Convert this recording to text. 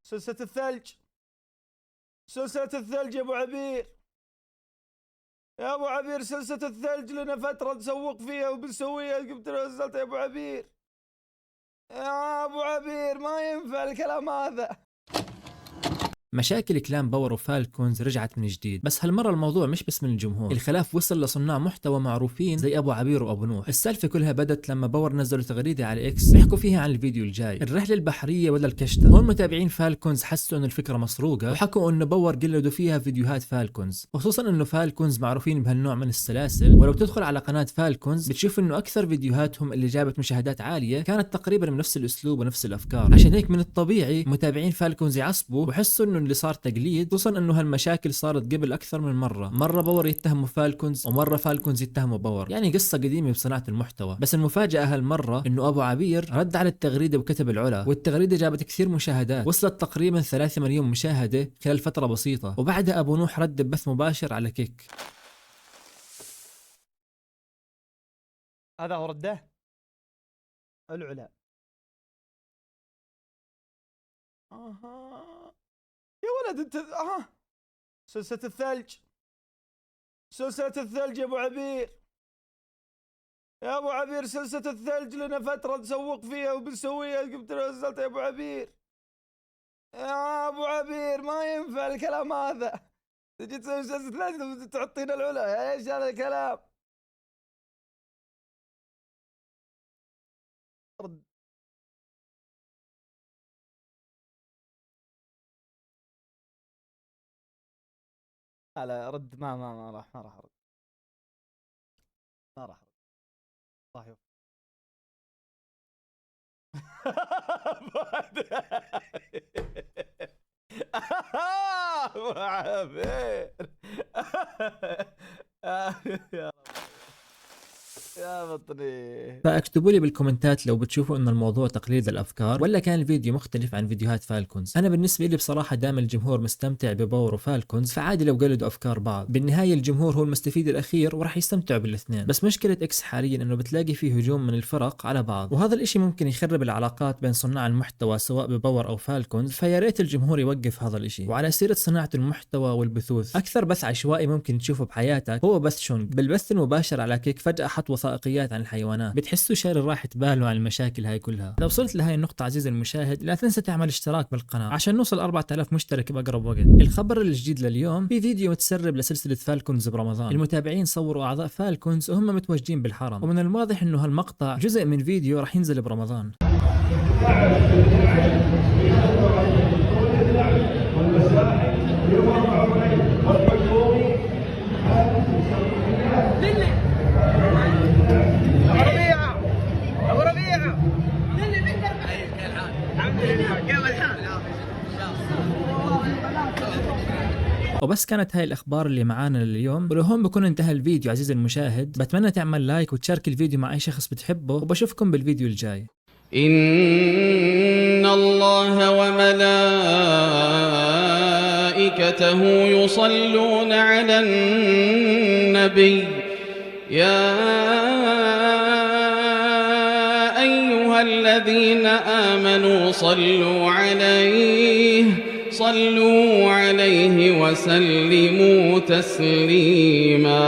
سلسلة الثلج، سلسلة الثلج يا ابو عبير، يا ابو عبير سلسلة الثلج لنا فترة نسوق فيها وبنسويها، قمت نزلتها يا ابو عبير. يا ابو عبير ما ينفع الكلام هذا. مشاكل كلان باور وفالكونز رجعت من جديد، بس هالمرة الموضوع مش بس من الجمهور، الخلاف وصل لصناع محتوى معروفين زي ابو عبير وابو نوح. السالفة كلها بدت لما باور نزلوا تغريدة على اكس بيحكوا فيها عن الفيديو الجاي، الرحلة البحرية ولا الكشتة. هون متابعين فالكونز حسوا انه الفكرة مسروقة، وحكوا انه باور قلدوا فيها فيديوهات فالكونز، خصوصا انه فالكونز معروفين بهالنوع من السلاسل. ولو تدخل على قناة فالكونز بتشوف انه اكثر فيديوهاتهم اللي جابت مشاهدات عالية كانت تقريبا بنفس الاسلوب ونفس الافكار. عشان هيك من الطبيعي متابعين فالكونز يعصبوا وحسوا انه اللي صار تقليد، خصوصا انه هالمشاكل صارت قبل اكثر من مرة باور يتهموا فالكونز ومرة فالكونز يتهموا باور، يعني قصة قديمة بصناعة المحتوى. بس المفاجأة هالمرة انه ابو عبير رد على التغريدة وكتب العلا، والتغريدة جابت كثير مشاهدات، وصلت تقريبا 3 مليون مشاهدة خلال فترة بسيطة. وبعدها ابو نوح رد ببث مباشر على كيك. هذا هو رده العلا. يا ولد انت. سلسلة الثلج، سلسلة الثلج يا ابو عبير، يا ابو عبير سلسلة الثلج لنا فترة نسوق فيها وبنسويها، قمت نزلتها يا ابو عبير. يا ابو عبير ما ينفع الكلام هذا. تجي تسوي سلسلة ثلج تعطينا العلا، ايش هذا الكلام؟ رد. لا رد ما راح ارد، ما راح ارد. الله يوفقك. ابو عبير يا بطني. فاكتبوا لي بالكومنتات لو بتشوفوا انه الموضوع تقليد الافكار ولا كان الفيديو مختلف عن فيديوهات فالكونز. انا بالنسبه لي بصراحه دام الجمهور مستمتع بباور وفالكونز فعادي لو قلدوا افكار بعض، بالنهايه الجمهور هو المستفيد الاخير وراح يستمتعوا بالاثنين. بس مشكله اكس حاليا انه بتلاقي فيه هجوم من الفرق على بعض، وهذا الاشي ممكن يخرب العلاقات بين صناع المحتوى سواء بباور او فالكونز. فيا ريت الجمهور يوقف هذا الاشي. وعلى سيره صناعه المحتوى والبثوث، اكثر بث عشوائي ممكن تشوفه بحياتك هو بث شونغ. بالبث المباشر على كيك فجاه حط وثائقيات عن الحيوانات، بتحسوا شاري راحة باله عن المشاكل هاي كلها. لو وصلت لهاي النقطة عزيزي المشاهد لا تنسى تعمل اشتراك بالقناة عشان نوصل 4000 مشترك بأقرب وقت. الخبر الجديد لليوم في فيديو متسرب لسلسلة فالكونز برمضان، المتابعين صوروا أعضاء فالكونز وهم متواجدين بالحرم، ومن الواضح انه هالمقطع جزء من فيديو راح ينزل برمضان. وبس كانت هاي الأخبار اللي معانا لليوم، ولهون بكون انتهى الفيديو عزيزي المشاهد. بتمنى تعمل لايك وتشارك الفيديو مع أي شخص بتحبه، وبشوفكم بالفيديو الجاي. إن الله وملائكته يصلون على النبي يا أيها الذين آمنوا صلوا عليه وسلموا تسليما.